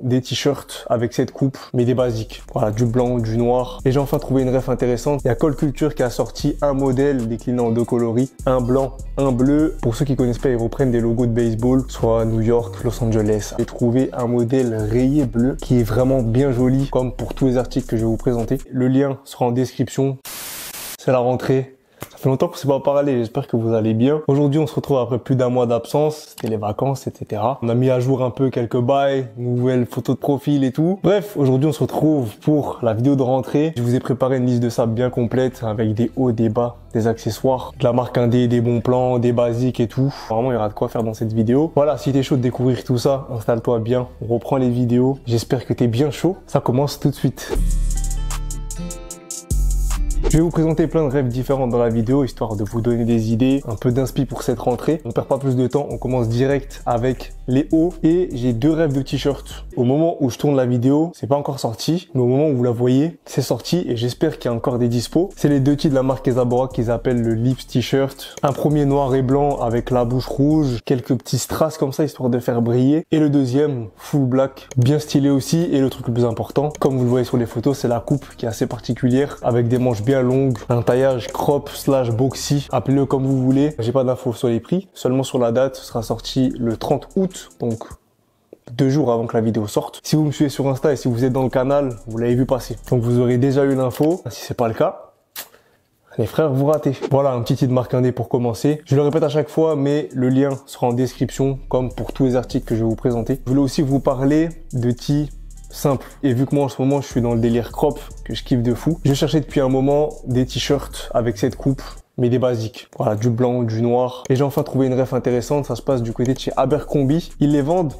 des t-shirts avec cette coupe, mais des basiques. Voilà, du blanc, du noir. Et j'ai enfin trouvé une ref intéressante. Il y a Cole Culture qui a sorti un modèle décliné en deux coloris, un blanc, un bleu. Pour ceux qui connaissent pas, ils reprennent des logos de baseball, soit New York, Los Angeles. J'ai trouvé un modèle rayé bleu qui est vraiment bien joli, comme pour tous les articles que je vais vous présenter. Le lien sera en description. C'est la rentrée. Ça fait longtemps qu'on s'est pas parlé, j'espère que vous allez bien. Aujourd'hui, on se retrouve après plus d'un mois d'absence, c'était les vacances, etc. On a mis à jour un peu quelques bails, nouvelles photos de profil et tout. Bref, aujourd'hui, on se retrouve pour la vidéo de rentrée. Je vous ai préparé une liste de sables bien complète avec des hauts, des bas, des accessoires, de la marque Indé, des bons plans, des basiques et tout. Vraiment, il y aura de quoi faire dans cette vidéo. Voilà, si t'es chaud de découvrir tout ça, installe-toi bien, on reprend les vidéos. J'espère que t'es bien chaud. Ça commence tout de suite. Je vais vous présenter plein de rêves différents dans la vidéo, histoire de vous donner des idées, un peu d'inspi pour cette rentrée. On perd pas plus de temps, on commence direct avec les hauts. Et j'ai deux rêves de t-shirt. Au moment où je tourne la vidéo, c'est pas encore sorti, mais au moment où vous la voyez, c'est sorti et j'espère qu'il y a encore des dispos. C'est les deux titres de la marque Kezabora qu'ils appellent le Lips T-shirt. Un premier noir et blanc avec la bouche rouge, quelques petits strass comme ça, histoire de faire briller. Et le deuxième, full black, bien stylé aussi. Et le truc le plus important, comme vous le voyez sur les photos, c'est la coupe qui est assez particulière, avec des manches bien longue, un taillage crop slash boxy, appelez-le comme vous voulez. J'ai pas d'infos sur les prix, seulement sur la date. Ce sera sorti le 30 août, donc 2 jours avant que la vidéo sorte. Si vous me suivez sur Insta et si vous êtes dans le canal, vous l'avez vu passer, donc vous aurez déjà eu l'info. Si c'est pas le cas, les frères, vous ratez. Voilà, un petit titre marque Indé pour commencer. Je le répète à chaque fois, mais le lien sera en description, comme pour tous les articles que je vais vous présenter. Je voulais aussi vous parler de tee simple. Et vu que moi en ce moment je suis dans le délire crop, que je kiffe de fou, je cherchais depuis un moment des t-shirts avec cette coupe, mais des basiques. Voilà, du blanc, du noir. Et j'ai enfin trouvé une ref intéressante, ça se passe du côté de chez Abercrombie. Ils les vendent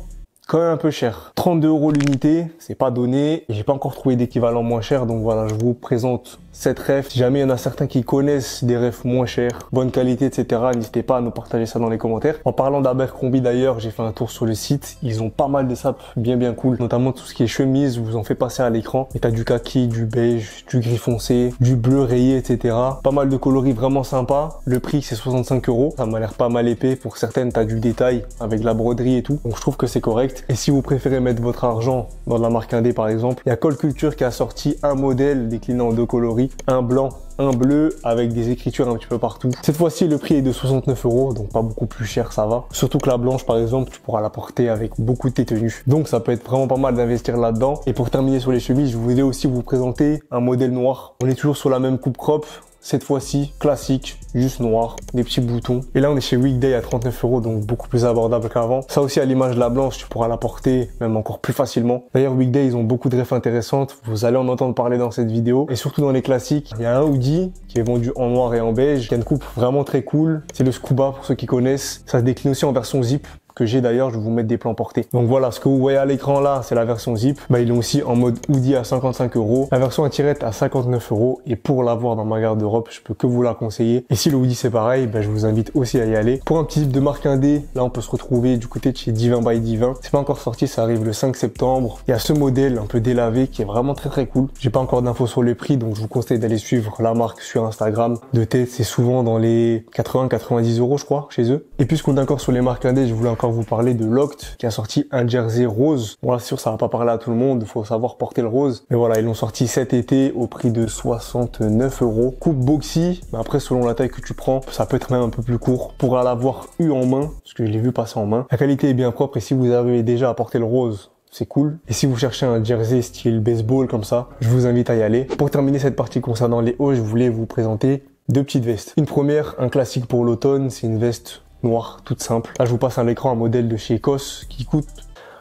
quand même un peu cher. 32 € l'unité, c'est pas donné. Et j'ai pas encore trouvé d'équivalent moins cher, donc voilà, je vous présente cette ref. Si jamais il y en a certains qui connaissent des refs moins chers, bonne qualité, etc., n'hésitez pas à nous partager ça dans les commentaires. En parlant d'Abercrombie d'ailleurs, j'ai fait un tour sur le site. Ils ont pas mal de sapes bien cool, notamment tout ce qui est chemise, je vous en fais passer à l'écran. Et t'as du kaki, du beige, du gris foncé, du bleu rayé, etc. Pas mal de coloris vraiment sympas. Le prix c'est 65 €. Ça m'a l'air pas mal épais. Pour certaines, t'as du détail avec de la broderie et tout. Donc je trouve que c'est correct. Et si vous préférez mettre votre argent dans de la marque Indé par exemple, il y a Cole Culture qui a sorti un modèle décliné en deux coloris, un blanc, un bleu avec des écritures un petit peu partout. Cette fois-ci le prix est de 69 €, donc pas beaucoup plus cher, ça va. Surtout que la blanche par exemple, tu pourras la porter avec beaucoup de tes tenues. Donc ça peut être vraiment pas mal d'investir là-dedans. Et pour terminer sur les chemises, je voulais aussi vous présenter un modèle noir. On est toujours sur la même coupe crop. Cette fois-ci, classique, juste noir, des petits boutons. Et là, on est chez Weekday à 39 €, donc beaucoup plus abordable qu'avant. Ça aussi, à l'image de la blanche, tu pourras la porter même encore plus facilement. D'ailleurs, Weekday, ils ont beaucoup de refs intéressantes. Vous allez en entendre parler dans cette vidéo. Et surtout dans les classiques, il y a un hoodie qui est vendu en noir et en beige, qui a une coupe vraiment très cool. C'est le Scuba pour ceux qui connaissent. Ça se décline aussi en version zip, que j'ai d'ailleurs, je vais vous mettre des plans portés. Donc voilà, ce que vous voyez à l'écran là, c'est la version zip. Ils l'ont aussi en mode hoodie à 55 €, la version à tirette à 59 €. Et pour l'avoir dans ma garde-robe, je peux que vous la conseiller. Et si le hoodie c'est pareil, je vous invite aussi à y aller. Pour un petit zip de marque Indé, là on peut se retrouver du côté de chez Divin by Divin. C'est pas encore sorti, ça arrive le 5 septembre. Il y a ce modèle un peu délavé qui est vraiment très cool. J'ai pas encore d'infos sur les prix, donc je vous conseille d'aller suivre la marque sur Instagram. De tête, c'est souvent dans les 80-90 € je crois, chez eux. Et puisqu'on est encore sur les marques Indé, je voulais encore vous parler de Loct qui a sorti un jersey rose. Bon là c'est sûr ça va pas parler à tout le monde, il faut savoir porter le rose. Mais voilà, ils l'ont sorti cet été au prix de 69 €. Coupe boxy, mais après selon la taille que tu prends, ça peut être même un peu plus court. Pour l'avoir eu en main, parce que je l'ai vu passer en main. La qualité est bien propre et si vous arrivez déjà à porter le rose, c'est cool. Et si vous cherchez un jersey style baseball comme ça, je vous invite à y aller. Pour terminer cette partie concernant les hauts, je voulais vous présenter deux petites vestes. Une première, un classique pour l'automne, c'est une veste noire, toute simple. Là, je vous passe à l'écran un modèle de chez COS qui coûte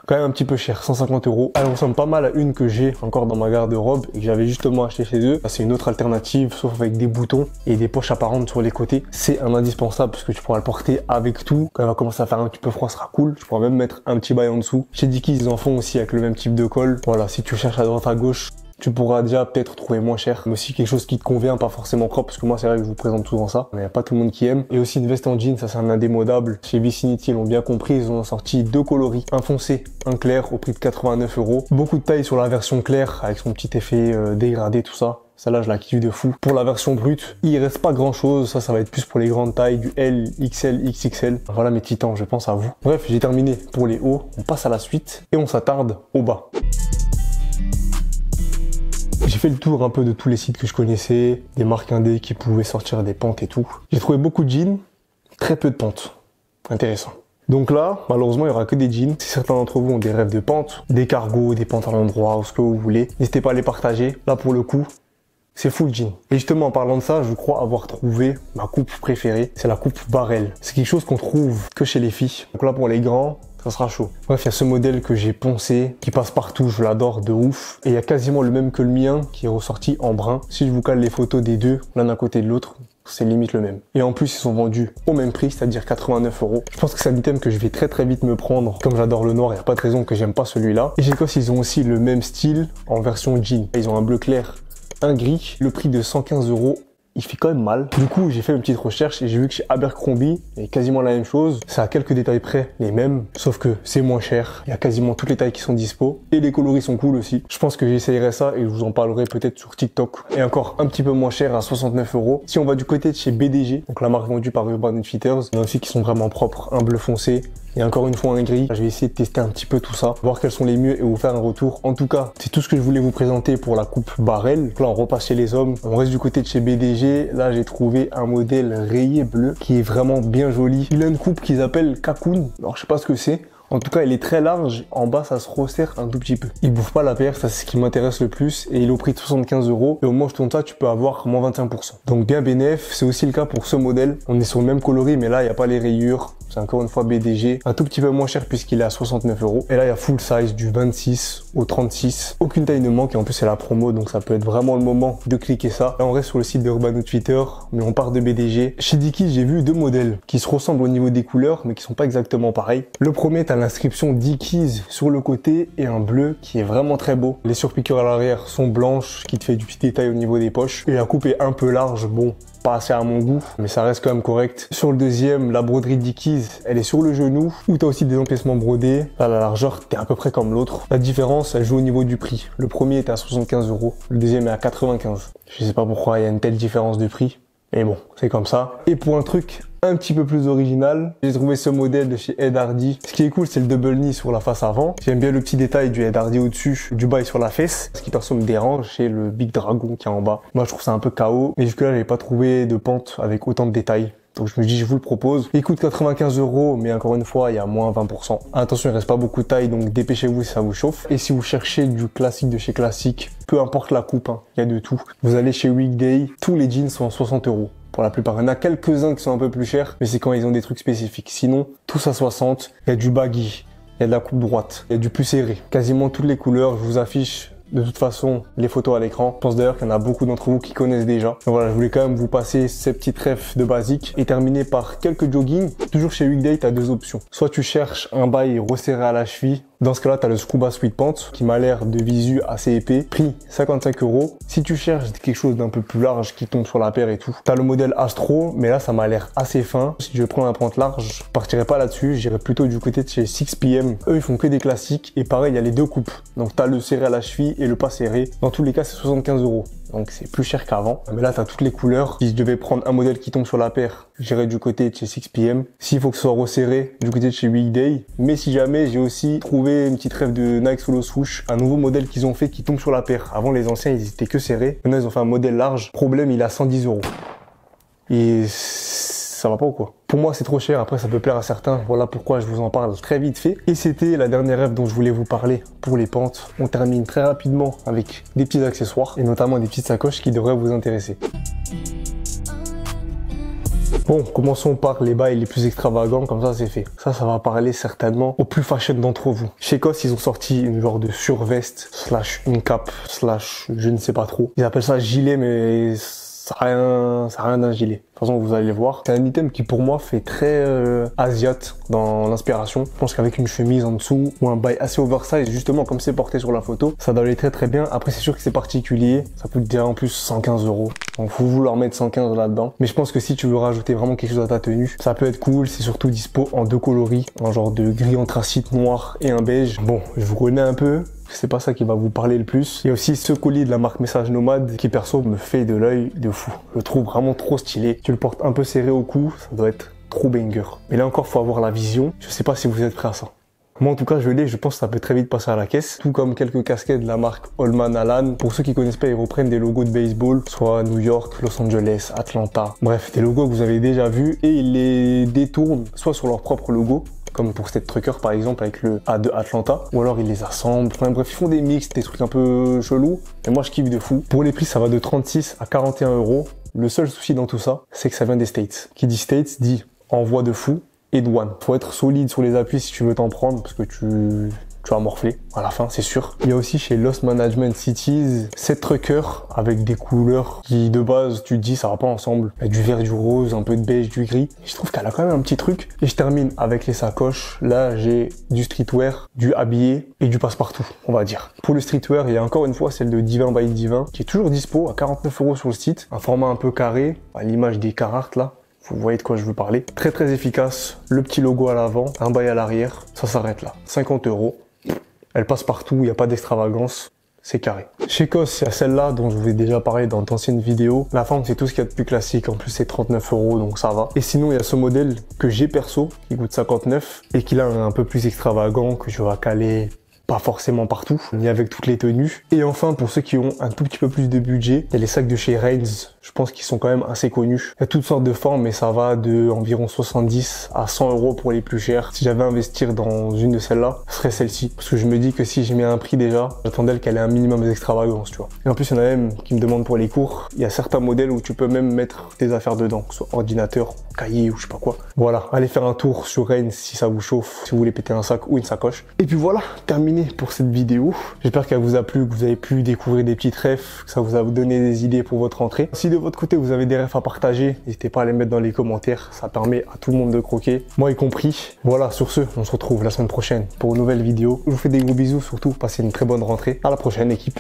quand même un petit peu cher, 150 €. Elle ressemble pas mal à une que j'ai encore dans ma garde-robe et que j'avais justement acheté chez eux. C'est une autre alternative, sauf avec des boutons et des poches apparentes sur les côtés. C'est un indispensable parce que tu pourras le porter avec tout. Quand elle va commencer à faire un petit peu froid, ça sera cool. Tu pourras même mettre un petit bail en dessous. Chez Dickies, ils en font aussi avec le même type de col. Voilà, si tu cherches à droite à gauche, tu pourras déjà peut-être trouver moins cher, mais aussi quelque chose qui te convient, pas forcément crop, parce que moi c'est vrai que je vous présente souvent ça, mais il n'y a pas tout le monde qui aime. Et aussi une veste en jean, ça c'est un indémodable. Chez Vicinity, ils l'ont bien compris, ils ont sorti deux coloris, un foncé, un clair, au prix de 89 €. Beaucoup de taille sur la version claire, avec son petit effet dégradé, tout ça. Celle-là, je la kiffe de fou. Pour la version brute, il reste pas grand-chose. Ça va être plus pour les grandes tailles, du L, XL, XXL. Voilà mes titans, je pense à vous. Bref, j'ai terminé pour les hauts. On passe à la suite et on s'attarde au bas. J'ai fait le tour un peu de tous les sites que je connaissais, des marques indé qui pouvaient sortir des pentes et tout. J'ai trouvé beaucoup de jeans, très peu de pentes. Intéressant. Donc là, malheureusement, il n'y aura que des jeans. Si certains d'entre vous ont des rêves de pentes, des cargos, des pantalons droits ou ce que vous voulez, n'hésitez pas à les partager. Là, pour le coup, c'est full jean. Et justement, en parlant de ça, je crois avoir trouvé ma coupe préférée. C'est la coupe barrel. C'est quelque chose qu'on trouve que chez les filles. Donc là, pour les grands, ça sera chaud. Bref, il y a ce modèle que j'ai poncé, qui passe partout, je l'adore de ouf. Et il y a quasiment le même que le mien, qui est ressorti en brun. Si je vous cale les photos des deux, l'un à côté de l'autre, c'est limite le même. Et en plus, ils sont vendus au même prix, c'est-à-dire 89 €. Je pense que c'est un item que je vais très vite me prendre. Comme j'adore le noir, il n'y a pas de raison que j'aime pas celui-là. Et chez Cos, ils ont aussi le même style en version jean. Ils ont un bleu clair, un gris, le prix de 115 €. Il fait quand même mal. Du coup, j'ai fait une petite recherche et j'ai vu que chez Abercrombie, il y a quasiment la même chose. C'est à quelques détails près les mêmes, sauf que c'est moins cher. Il y a quasiment toutes les tailles qui sont dispo et les coloris sont cool aussi. Je pense que j'essayerai ça et je vous en parlerai peut-être sur TikTok. Et encore un petit peu moins cher à 69 €. Si on va du côté de chez BDG, donc la marque vendue par Urban Outfitters, il y en a aussi qui sont vraiment propres, un bleu foncé. Et encore une fois un gris. Je vais essayer de tester un petit peu tout ça, voir quels sont les mieux et vous faire un retour. En tout cas, c'est tout ce que je voulais vous présenter pour la coupe barrel. Donc là, on repasse chez les hommes. On reste du côté de chez BDG. Là, j'ai trouvé un modèle rayé bleu qui est vraiment bien joli. Il a une coupe qu'ils appellent Cocoon. Alors, je sais pas ce que c'est. En tout cas, elle est très large. En bas, ça se resserre un tout petit peu. Il bouffe pas la paire, ça c'est ce qui m'intéresse le plus. Et il est au prix de 75 €. Et au moment où je tourne ça, tu peux avoir moins 25%. Donc bien bénéf. C'est aussi le cas pour ce modèle. On est sur le même coloris, mais là, il n'y a pas les rayures. C'est encore une fois BDG. Un tout petit peu moins cher puisqu'il est à 69 €. Et là, il y a full size du 26 au 36. Aucune taille ne manque. Et en plus, c'est la promo. Donc ça peut être vraiment le moment de cliquer ça. Là, on reste sur le site de Urban Outfitters, mais on part de BDG. Chez Dickies, j'ai vu deux modèles qui se ressemblent au niveau des couleurs, mais qui sont pas exactement pareils. Le premier, t'as l'inscription Dickies sur le côté et un bleu qui est vraiment très beau. Les surpiqûres à l'arrière sont blanches, ce qui te fait du petit détail au niveau des poches. Et la coupe est un peu large. Bon, pas assez à mon goût, mais ça reste quand même correct. Sur le deuxième, la broderie Dickies, elle est sur le genou, où t'as aussi des empiècements brodés. Là, la largeur, t'es à peu près comme l'autre. La différence, elle joue au niveau du prix. Le premier est à 75 €, le deuxième est à 95. Je sais pas pourquoi il y a une telle différence de prix, mais bon, c'est comme ça. Et pour un truc un petit peu plus original, j'ai trouvé ce modèle de chez Ed Hardy. Ce qui est cool, c'est le double knee sur la face avant. J'aime bien le petit détail du Ed Hardy au-dessus, du bas et sur la fesse. Ce qui perso me dérange, c'est le Big Dragon qui est en bas. Moi, je trouve ça un peu KO. Mais jusque-là, j'avais pas trouvé de pente avec autant de détails. Donc je me dis, je vous le propose. Il coûte 95 €, mais encore une fois, il y a moins 20%. Attention, il reste pas beaucoup de taille, donc dépêchez-vous si ça vous chauffe. Et si vous cherchez du classique de chez classique, peu importe la coupe, hein, il y a de tout. Vous allez chez Weekday, tous les jeans sont à 60 €. Pour la plupart, il y en a quelques-uns qui sont un peu plus chers, mais c'est quand ils ont des trucs spécifiques. Sinon, tous à 60, il y a du baggy, il y a de la coupe droite, il y a du plus serré. Quasiment toutes les couleurs, je vous affiche de toute façon les photos à l'écran. Je pense d'ailleurs qu'il y en a beaucoup d'entre vous qui connaissent déjà. Donc voilà, je voulais quand même vous passer ces petites refs de basique et terminer par quelques jogging. Toujours chez Weekday, tu as deux options. Soit tu cherches un bail resserré à la cheville. Dans ce cas-là, tu as le Scuba Sweat Pants qui m'a l'air de visu assez épais. Prix 55 €. Si tu cherches quelque chose d'un peu plus large qui tombe sur la paire et tout, tu as le modèle Astro, mais là, ça m'a l'air assez fin. Si je vais prendre un pente large, je partirai pas là-dessus. J'irai plutôt du côté de chez 6PM. Eux, ils font que des classiques. Et pareil, il y a les deux coupes. Donc, tu as le serré à la cheville et le pas serré. Dans tous les cas, c'est 75 €. Donc c'est plus cher qu'avant. Mais là, tu as toutes les couleurs. Si je devais prendre un modèle qui tombe sur la paire, j'irais du côté de chez 6PM. S'il faut que ce soit resserré, du côté de chez Weekday. Mais si jamais, j'ai aussi trouvé une petite rêve de Nike Solo Swoosh, un nouveau modèle qu'ils ont fait qui tombe sur la paire. Avant, les anciens, ils étaient que serrés. Maintenant, ils ont fait un modèle large. Problème, il a 110 €. Et ça va pas ou quoi? Pour moi, c'est trop cher. Après, ça peut plaire à certains. Voilà pourquoi je vous en parle très vite fait. Et c'était la dernière rêve dont je voulais vous parler pour les pentes. On termine très rapidement avec des petits accessoires et notamment des petites sacoches qui devraient vous intéresser. Bon, commençons par les bails les plus extravagants, comme ça c'est fait. Ça va parler certainement aux plus fashion d'entre vous. Chez Cos, ils ont sorti une genre de surveste, slash une cape, slash je ne sais pas trop. Ils appellent ça gilet, mais ça n'a rien d'un gilet. De toute façon, vous allez le voir. C'est un item qui pour moi fait très asiate dans l'inspiration. Je pense qu'avec une chemise en dessous ou un bail assez oversize, justement comme c'est porté sur la photo, ça doit aller très très bien. Après, c'est sûr que c'est particulier. Ça coûte déjà en plus 115 €. Donc faut vouloir mettre 115 là-dedans. Mais je pense que si tu veux rajouter vraiment quelque chose à ta tenue, ça peut être cool. C'est surtout dispo en deux coloris, un genre de gris anthracite noir et un beige. Bon, je vous connais un peu. c'est pas ça qui va vous parler le plus. Il y a aussi ce collier de la marque Message Nomade qui perso me fait de l'œil de fou. Je le trouve vraiment trop stylé. Tu le portes un peu serré au cou, ça doit être trop banger. Mais là encore, faut avoir la vision. Je sais pas si vous êtes prêts à ça. Moi en tout cas je l'ai, je pense que ça peut très vite passer à la caisse. Tout comme quelques casquettes de la marque Holman Alan. Pour ceux qui connaissent pas, ils reprennent des logos de baseball, soit New York, Los Angeles, Atlanta. Bref, des logos que vous avez déjà vus et ils les détournent soit sur leur propre logo, comme pour State Trucker par exemple avec le A de Atlanta, ou alors ils les assemblent. Enfin bref, ils font des mix, des trucs un peu chelous. Et moi je kiffe de fou. Pour les prix, ça va de 36 à 41 €. Le seul souci dans tout ça, c'est que ça vient des States. Qui dit States dit envoi de fou et douane. Faut être solide sur les appuis si tu veux t'en prendre parce que tu vas morfler à la fin, c'est sûr. Il y a aussi chez Lost Management Cities cette trucker avec des couleurs qui de base tu te dis ça va pas ensemble. Il y a du vert, du rose, un peu de beige, du gris. Je trouve qu'elle a quand même un petit truc. Et je termine avec les sacoches. Là j'ai du streetwear, du habillé et du passe-partout, on va dire. Pour le streetwear, il y a encore une fois celle de Divin by Divin qui est toujours dispo à 49 € sur le site. Un format un peu carré, à l'image des Carhartt là. Vous voyez de quoi je veux parler. Très très efficace. Le petit logo à l'avant, un bail à l'arrière. Ça s'arrête là. 50 €. Elle passe partout, il n'y a pas d'extravagance. C'est carré. Chez COS, il y a celle-là dont je vous ai déjà parlé dans d'anciennes vidéos. La forme, c'est tout ce qu'il y a de plus classique. En plus, c'est 39 €, donc ça va. Et sinon, il y a ce modèle que j'ai perso, qui coûte 59 et qui là est un peu plus extravagant, que je vais caler pas forcément partout, ni avec toutes les tenues. Et enfin, pour ceux qui ont un tout petit peu plus de budget, il y a les sacs de chez Reigns. Je pense qu'ils sont quand même assez connus. Il y a toutes sortes de formes, mais ça va de environ 70 à 100 € pour les plus chers. Si j'avais à investir dans une de celles-là, ce serait celle-ci. Parce que je me dis que si je mets un prix déjà, j'attends d'elle qu'elle ait un minimum d'extravagance, tu vois. Et en plus, il y en a même qui me demandent pour les cours. Il y a certains modèles où tu peux même mettre tes affaires dedans, que ce soit ordinateur, cahier ou je sais pas quoi. Voilà, allez faire un tour sur Reigns si ça vous chauffe, si vous voulez péter un sac ou une sacoche. Et puis voilà, terminé pour cette vidéo. J'espère qu'elle vous a plu, que vous avez pu découvrir des petites refs, que ça vous a donné des idées pour votre rentrée. Si de votre côté vous avez des refs à partager, n'hésitez pas à les mettre dans les commentaires, ça permet à tout le monde de croquer, moi y compris. Voilà, sur ce, on se retrouve la semaine prochaine pour une nouvelle vidéo. Je vous fais des gros bisous, surtout passez une très bonne rentrée. À la prochaine équipe.